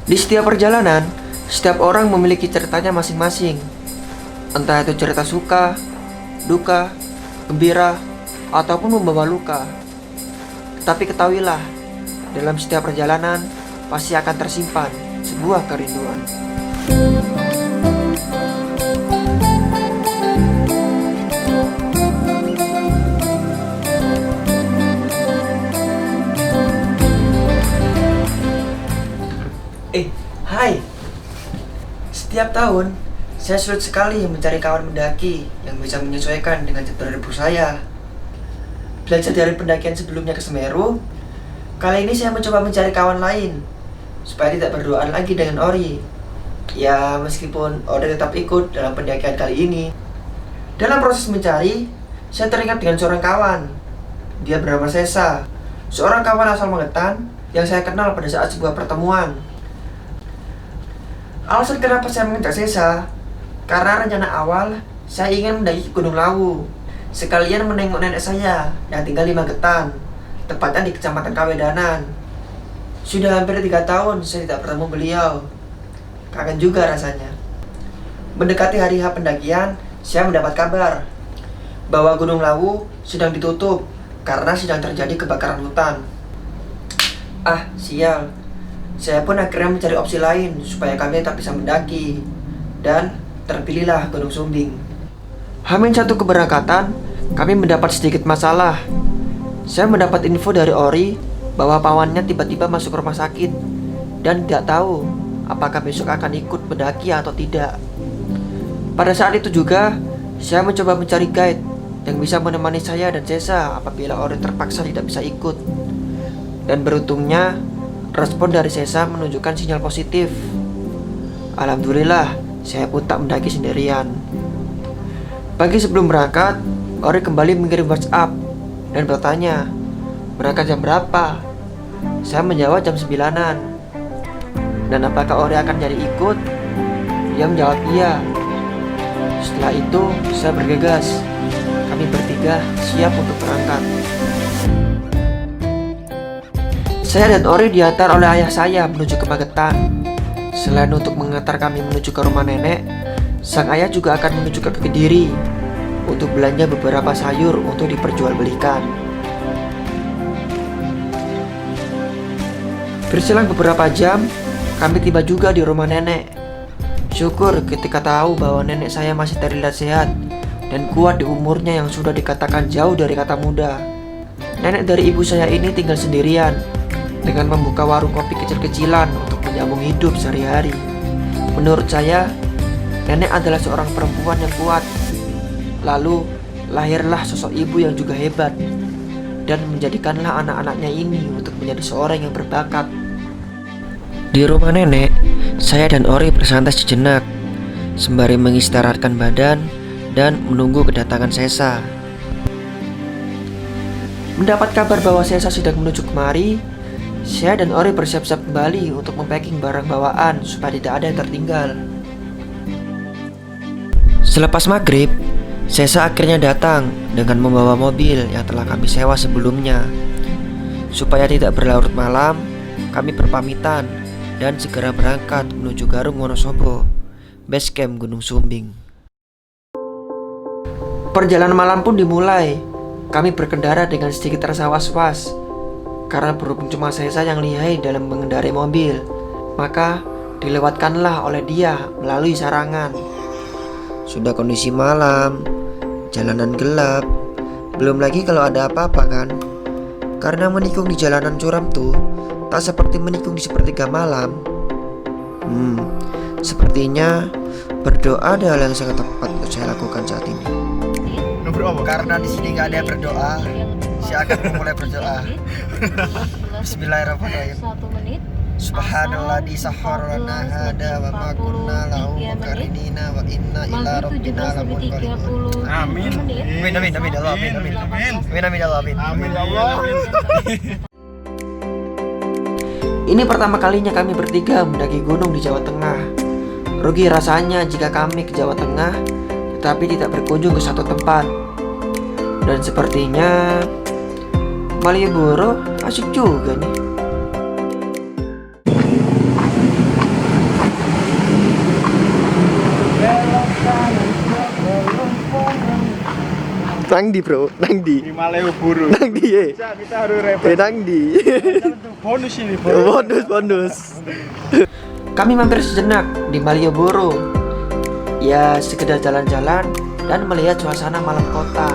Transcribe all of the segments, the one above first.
Di setiap perjalanan, setiap orang memiliki ceritanya masing-masing. Entah itu cerita suka, duka, gembira, ataupun membawa luka. Tapi ketahuilah, dalam setiap perjalanan pasti akan tersimpan sebuah kerinduan. Hai. Setiap tahun, saya sulit sekali mencari kawan mendaki yang bisa menyesuaikan dengan jadwal libur saya. Belajar dari pendakian sebelumnya ke Semeru, kali ini saya mencoba mencari kawan lain supaya tidak berduaan lagi dengan Ori. Ya, meskipun Ori tetap ikut dalam pendakian kali ini. Dalam proses mencari, saya teringat dengan seorang kawan. Dia bernama Sesa, seorang kawan asal Magetan yang saya kenal pada saat sebuah pertemuan. Alasan kenapa saya mengajak Sesa, karena rencana awal saya ingin mendaki Gunung Lawu, sekalian menengok nenek saya yang tinggal di Magetan, tepatnya di Kecamatan Kawedanan. Sudah hampir 3 tahun saya tidak bertemu beliau. Kangen juga rasanya. Mendekati hari H pendakian, saya mendapat kabar bahwa Gunung Lawu sedang ditutup karena sedang terjadi kebakaran hutan. Ah, sial. Saya pun akhirnya mencari opsi lain supaya kami tetap bisa mendaki. Dan terpilihlah Gunung Sumbing. Hamin satu keberangkatan, kami mendapat sedikit masalah. Saya mendapat info dari Ori bahwa pamannya tiba-tiba masuk rumah sakit dan tidak tahu apakah besok akan ikut mendaki atau tidak. Pada saat itu juga, saya mencoba mencari guide yang bisa menemani saya dan Sesa apabila Ori terpaksa tidak bisa ikut. Dan beruntungnya, respon dari Sesa menunjukkan sinyal positif. Alhamdulillah, saya pun tak mendaki sendirian. Pagi sebelum berangkat, Ori kembali mengirim WhatsApp dan bertanya, berangkat jam berapa? Saya menjawab jam 9-an. Dan apakah Ori akan jadi ikut? Dia menjawab iya. Setelah itu, saya bergegas. Kami bertiga siap untuk berangkat. Saya dan Ori diantar oleh ayah saya menuju ke Magetan. Selain untuk mengantar kami menuju ke rumah nenek, sang ayah juga akan menuju ke Kediri untuk belanja beberapa sayur untuk diperjualbelikan. Berselang beberapa jam, kami tiba juga di rumah nenek. Syukur ketika tahu bahwa nenek saya masih terlihat sehat dan kuat di umurnya yang sudah dikatakan jauh dari kata muda. Nenek dari ibu saya ini tinggal sendirian dengan membuka warung kopi kecil-kecilan untuk menyambung hidup sehari-hari. Menurut saya, nenek adalah seorang perempuan yang kuat. Lalu, lahirlah sosok ibu yang juga hebat dan menjadikanlah anak-anaknya ini untuk menjadi seorang yang berbakat. Di rumah nenek, saya dan Ori bersantai sejenak sembari mengistirahatkan badan dan menunggu kedatangan Sesa. Mendapat kabar bahwa Sesa sedang menuju kemari, saya dan Ori bersiap-siap kembali untuk mempacking barang bawaan supaya tidak ada yang tertinggal. Selepas maghrib, Sesa akhirnya datang dengan membawa mobil yang telah kami sewa sebelumnya. Supaya tidak berlarut malam, kami berpamitan dan segera berangkat menuju Garung Wonosobo, base camp Gunung Sumbing. Perjalanan malam pun dimulai. Kami berkendara dengan sedikit rasa was-was karena berhubung cuma Sesa yang lihai dalam mengendarai mobil, maka dilewatkanlah oleh dia melalui sarangan. Sudah kondisi malam, jalanan gelap, belum lagi kalau ada apa-apa kan. Karena menikung di jalanan curam tuh tak seperti menikung di sepertiga malam. Sepertinya berdoa adalah hal yang sangat tepat untuk saya lakukan saat ini. Karena di sini nggak ada yang berdoa, saya akan memulai berdoa. Bismillahirrahmanirrahim. Subhanallah di sahar lana hada wa ma kunna lahu muqarrinina wa inna ila rabbina lamunqalibun. Amin. Amin ya Allah, amin. Amin ya Allah, amin. Amin ya Allah. Ini pertama kalinya kami bertiga mendaki gunung di Jawa Tengah. Rugi rasanya jika kami ke Jawa Tengah tetapi tidak berkunjung ke satu tempat. Dan sepertinya Malioboro asik juga nih. Nang di bro, nang di. Di Malioboro. Nang di ye. Kita harus repot. Nang di. Bonus ini, Bonus. Kami mampir sejenak di Malioboro. Ya sekedar jalan-jalan dan melihat suasana malam kota.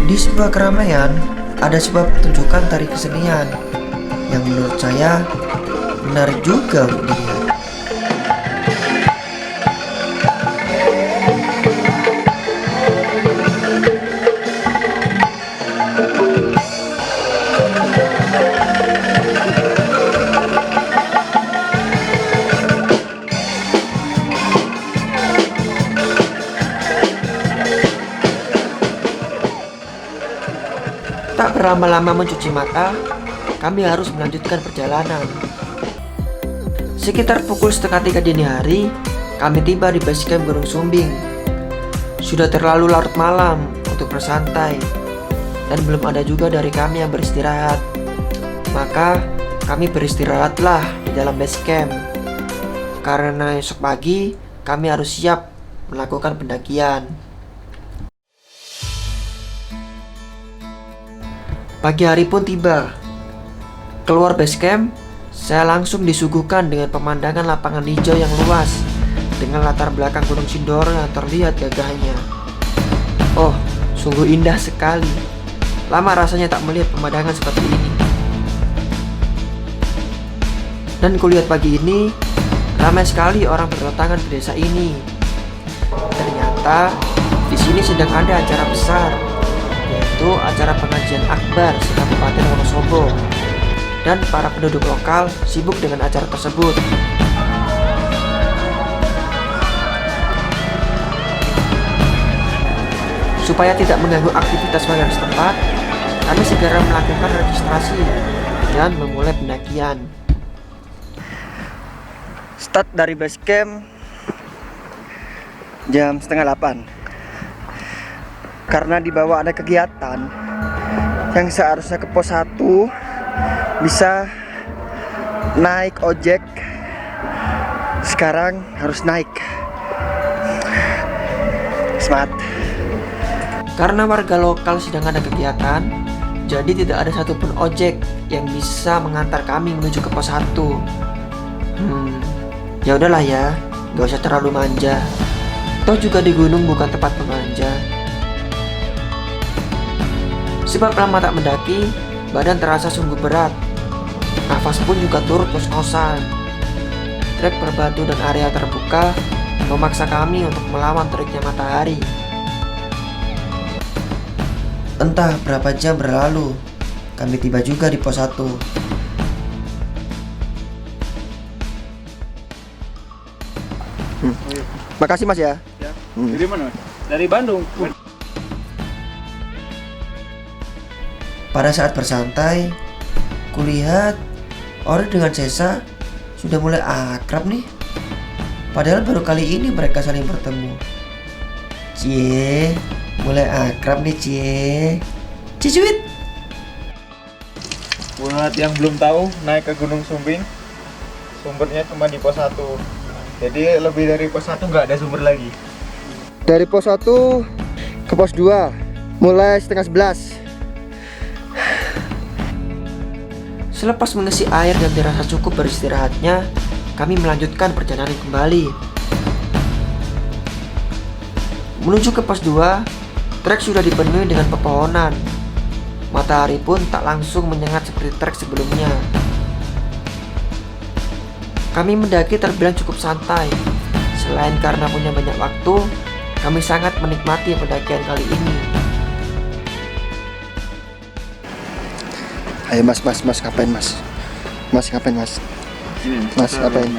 Di sebuah keramaian ada sebuah pertunjukan tari kesenian yang menurut saya menarik juga untuk dilihat. Tak berlama-lama mencuci mata, kami harus melanjutkan perjalanan. Sekitar pukul 2:30 dini hari, kami tiba di base camp Gunung Sumbing. Sudah terlalu larut malam untuk bersantai, dan belum ada juga dari kami yang beristirahat. Maka, kami beristirahatlah di dalam base camp. Karena esok pagi, kami harus siap melakukan pendakian. Pagi hari pun tiba. Keluar base camp, saya langsung disuguhkan dengan pemandangan lapangan hijau yang luas dengan latar belakang Gunung Sindoro yang terlihat gagahnya. Oh, sungguh indah sekali. Lama rasanya tak melihat pemandangan seperti ini. Dan kulihat pagi ini, ramai sekali orang berdatangan ke desa ini. Ternyata di sini sedang ada acara besar, yaitu acara pengajian akbar se-Kabupaten Wonosobo, dan para penduduk lokal sibuk dengan acara tersebut. Supaya tidak mengganggu aktivitas warga setempat, kami segera melakukan registrasi dan memulai pendakian. Start dari base camp jam 7:30. Karena di bawah ada kegiatan yang seharusnya ke pos 1 bisa naik ojek, sekarang harus naik smart. Karena warga lokal sedang ada kegiatan, jadi tidak ada satupun ojek yang bisa mengantar kami menuju ke pos 1. Ya udahlah ya, gak usah terlalu manja. Toh juga di gunung bukan tempat pemanja. Sebab lama tak mendaki, badan terasa sungguh berat. Nafas pun juga turut ngos-ngosan. Trek berbatu dan area terbuka memaksa kami untuk melawan teriknya matahari. Entah berapa jam berlalu, kami tiba juga di pos 1. Makasih mas ya. Dari mana? Dari Bandung. Pada saat bersantai, kulihat Ori dengan Sesa sudah mulai akrab nih. Padahal baru kali ini mereka saling bertemu. Cie, mulai akrab nih cie. Cicuit. Buat yang belum tahu, naik ke Gunung Sumbing, sumbernya cuma di pos 1. Jadi lebih dari pos 1 nggak ada sumber lagi. Dari pos 1 ke pos 2 mulai 10:30. Selepas mengisi air dan dirasa cukup beristirahatnya, kami melanjutkan perjalanan kembali. Menuju ke pos 2, trek sudah dipenuhi dengan pepohonan. Matahari pun tak langsung menyengat seperti trek sebelumnya. Kami mendaki terbilang cukup santai. Selain karena punya banyak waktu, kami sangat menikmati pendakian kali ini. Ayo mas, ngapain mas? Mas ngapain mas? Ini, Mas ngapain?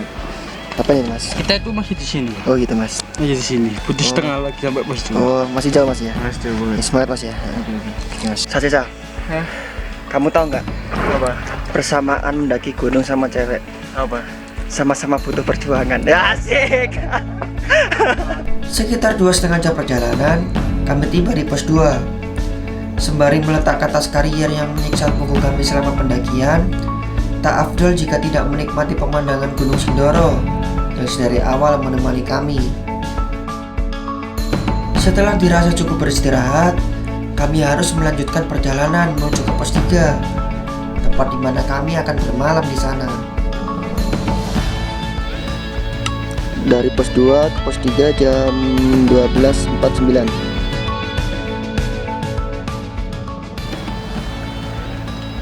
Ngapain ini mas? Kita itu masih di sini. Oh gitu mas. Masih di sini. Putih setengah lagi sampai pos 2. Oh masih jauh mas ya? Mas jauh banget. Semangat mas ya. Oke mas. Sasa, kamu tahu nggak? Apa? Persamaan mendaki gunung sama cewek. Apa? Sama-sama butuh perjuangan. Asik. Sekitar 2,5 jam perjalanan, kami tiba di pos 2. Sembari meletakkan tas karier yang menyiksa punggung kami selama pendakian, tak afdol jika tidak menikmati pemandangan Gunung Sindoro yang sedari awal menemani kami. Setelah dirasa cukup beristirahat, kami harus melanjutkan perjalanan menuju ke pos 3, tempat di mana kami akan bermalam di sana. Dari pos 2 ke pos 3 jam 12.49.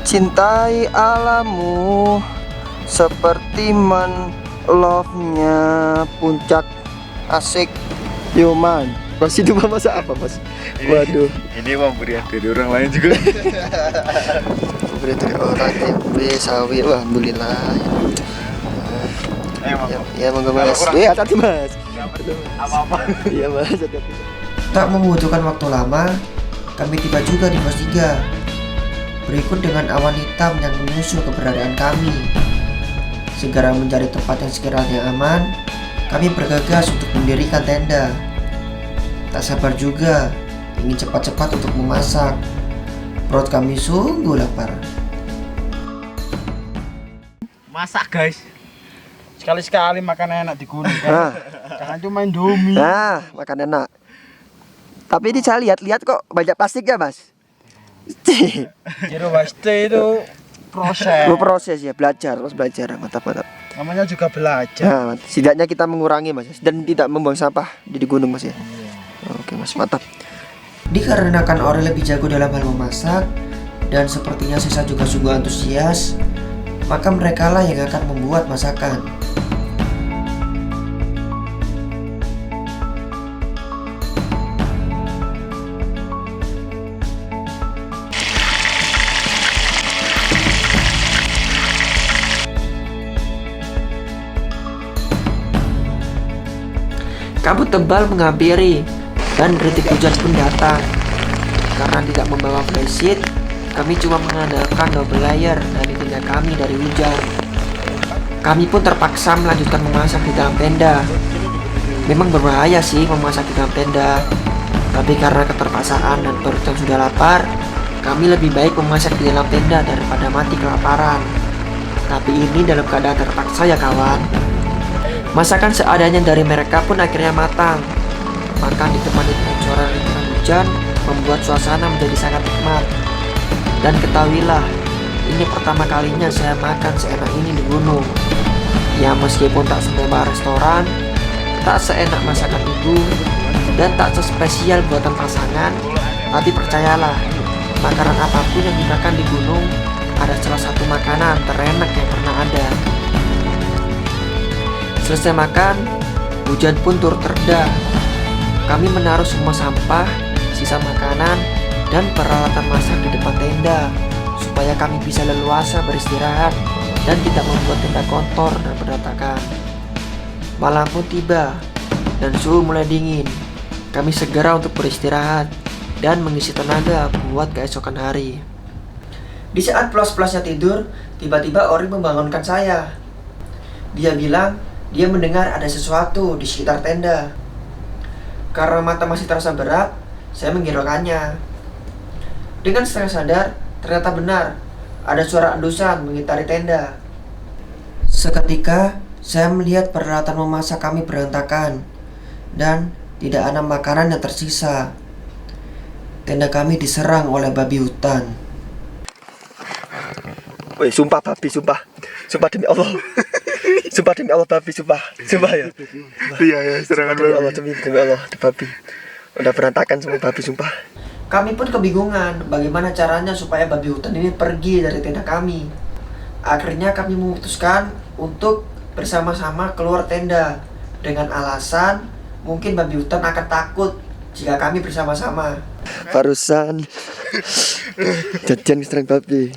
Cintai alammu seperti love-nya puncak. Asik Yoman. Mas itu masak apa mas? Waduh. Ini pemberian dari orang lain juga. Pemberian dari orang tempe sawi. Wah, alhamdulillah. Ya monggo mas. Hati-hati mas. Apa-apa. Iya mas, hati-hati. Tak membutuhkan waktu lama, kami tiba juga di pos 3. Berikut dengan awan hitam yang menyusul keberadaan kami. Segera mencari tempat yang sekiranya aman, kami bergegas untuk mendirikan tenda. Tak sabar juga, ingin cepat-cepat untuk memasak. Perut kami sungguh lapar. Masak guys, sekali-sekali makan enak di gunung kan. Jangan cuma Indomie. Nah, makan enak. Tapi ini saya lihat-lihat kok banyak plastik ya mas. Jero pasti itu proses. Lu proses ya, belajar, mas belajar, mantap. Namanya juga belajar. Nah, setidaknya kita mengurangi mas dan tidak membuang sampah di gunung mas ya. Oke mas, mantap. Dikarenakan Ori lebih jago dalam hal memasak dan sepertinya sisa juga sungguh antusias, maka merekalah yang akan membuat masakan. Kabut tebal menghampiri dan rintik hujan pun datang. Karena tidak membawa flysheet, kami cuma mengandalkan double layer dari tenda kami dari hujan. Kami pun terpaksa melanjutkan memasak di dalam tenda. Memang berbahaya sih memasak di dalam tenda, tapi karena keterpaksaan dan perut yang sudah lapar, kami lebih baik memasak di dalam tenda daripada mati kelaparan. Tapi ini dalam keadaan terpaksa ya kawan. Masakan seadanya dari mereka pun akhirnya matang. Makan ditemani dengan suara rintihan hujan membuat suasana menjadi sangat nikmat. Dan ketahuilah, ini pertama kalinya saya makan seenak ini di gunung. Ya meskipun tak semewah restoran, tak seenak masakan ibu, dan tak sespesial buatan pasangan, tapi percayalah, makanan apapun yang dimakan di gunung ada salah satu makanan terenak yang pernah ada. Selesai makan, hujan pun turut reda. Kami menaruh semua sampah, sisa makanan, dan peralatan masak di depan tenda supaya kami bisa leluasa beristirahat dan tidak membuat tenda kotor dan berantakan. Malam pun tiba dan suhu mulai dingin. Kami segera untuk beristirahat dan mengisi tenaga buat keesokan hari. Di saat pulas-pulasnya tidur, tiba-tiba Ori membangunkan saya. Dia bilang dia mendengar ada sesuatu di sekitar tenda. Karena mata masih terasa berat, saya menghiraukannya. Dengan setengah sadar, ternyata benar ada suara endusan mengitari tenda. Seketika, saya melihat peralatan memasak kami berantakan dan tidak ada makanan yang tersisa. Tenda kami diserang oleh babi hutan. Woi, sumpah babi, sumpah demi Allah. Sumpah demi Allah babi, sumpah ya. Iya ya, serangan Demi Allah, demi Allah, ada babi. Udah berantakan semua babi, sumpah. Kami pun kebingungan bagaimana caranya supaya babi hutan ini pergi dari tenda kami. Akhirnya kami memutuskan untuk bersama-sama keluar tenda dengan alasan mungkin babi hutan akan takut jika kami bersama-sama. Barusan jajan serang babi.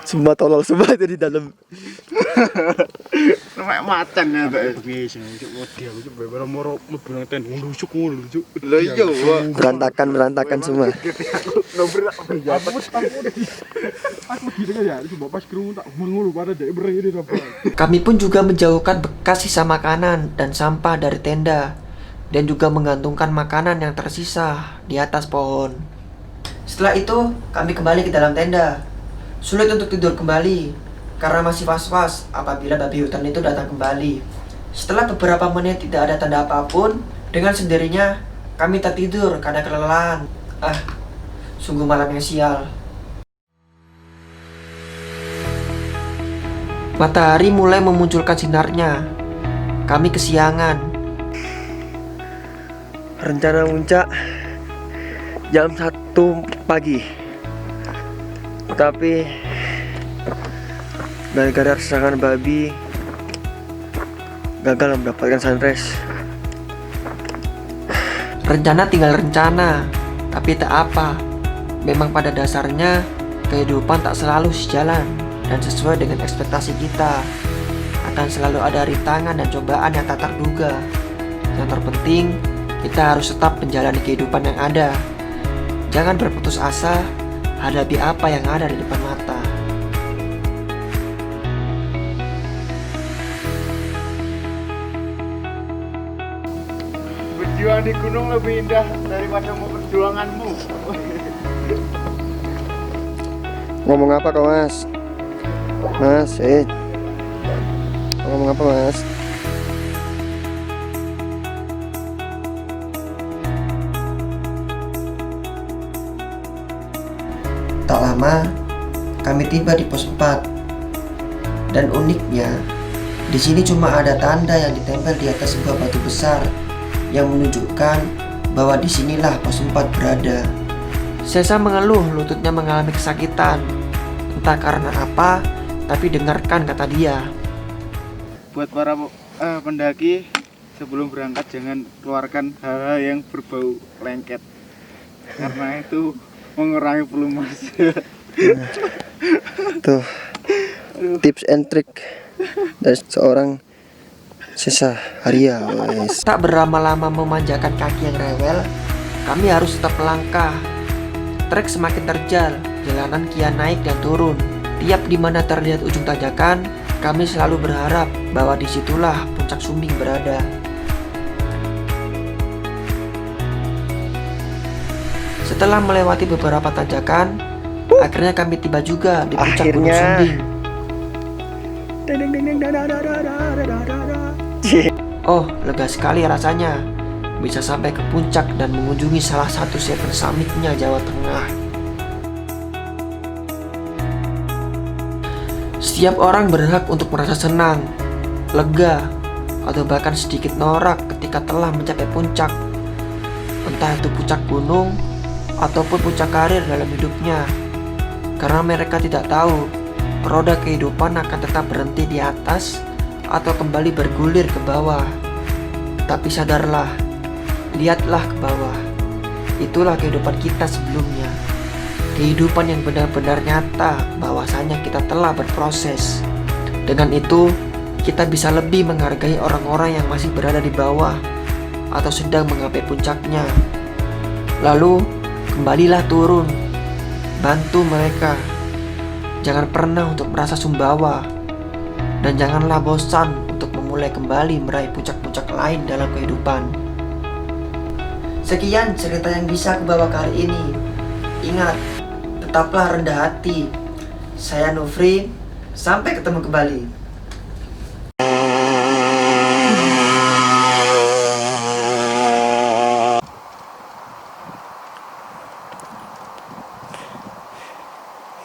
Semua tolol semua itu di dalam. Sampai macan ya tak biasa cuk model cuk beber moro mlebu nang ten nusuk ngono cuk. Lah iya, Berantakan semua. Kami pun juga menjauhkan bekas sisa makanan dan sampah dari tenda dan juga menggantungkan makanan yang tersisa di atas pohon. Setelah itu, kami kembali ke dalam tenda. Sulit untuk tidur kembali karena masih was-was apabila babi hutan itu datang kembali. Setelah beberapa menit tidak ada tanda apapun, dengan sendirinya Kami tak tidur karena kelelahan. Sungguh malam yang sial. Matahari mulai memunculkan sinarnya. Kami kesiangan. Rencana puncak jam 1 pagi. Tapi gara-gara serangan babi gagal mendapatkan sunrise. Rencana tinggal rencana, tapi tak apa. Memang pada dasarnya kehidupan tak selalu sejalan dan sesuai dengan ekspektasi kita. Akan selalu ada rintangan dan cobaan yang tak terduga. Yang terpenting, kita harus tetap menjalani kehidupan yang ada. Jangan berputus asa, hadapi apa yang ada di depan mata. Berjuang di gunung lebih indah daripada mau perjuanganmu. Ngomong apa kau, Mas? Mas, ngomong apa, Mas? Tak lama, kami tiba di pos 4. Dan uniknya, di sini cuma ada tanda yang ditempel di atas sebuah batu besar yang menunjukkan bahwa disinilah pos 4 berada. Sesa mengeluh lututnya mengalami kesakitan. Entah karena apa, tapi dengarkan kata dia. Buat para pendaki, sebelum berangkat jangan keluarkan hal-hal yang berbau lengket. Karena itu mengurangi pelumas. Tuh, tips and trick dari seorang Sesa Haria, guys. Tak berlama-lama memanjakan kaki yang rewel, kami harus tetap melangkah. Trek semakin terjal, jalanan kian naik dan turun. Tiap di mana terlihat ujung tanjakan, kami selalu berharap bahwa disitulah puncak Sumbing berada. Setelah melewati beberapa tanjakan, akhirnya kami tiba juga di puncak Gunung Sumbing. Oh, lega sekali rasanya bisa sampai ke puncak dan mengunjungi salah satu Seven Summit-nya Jawa Tengah. Setiap orang berhak untuk merasa senang, lega, atau bahkan sedikit norak ketika telah mencapai puncak. Entah itu puncak gunung ataupun puncak karir dalam hidupnya. Karena mereka tidak tahu roda kehidupan akan tetap berhenti di atas atau kembali bergulir ke bawah. Tapi sadarlah, lihatlah ke bawah. Itulah kehidupan kita sebelumnya. Kehidupan yang benar-benar nyata bahwasanya kita telah berproses. Dengan itu, kita bisa lebih menghargai orang-orang yang masih berada di bawah atau sedang menggapai puncaknya. Lalu, kembalilah turun, bantu mereka. Jangan pernah untuk merasa sumbawa, dan janganlah bosan untuk memulai kembali meraih puncak-puncak lain dalam kehidupan. Sekian cerita yang bisa kubawa kali ini. Ingat, tetaplah rendah hati. Saya Nufri, sampai ketemu kembali.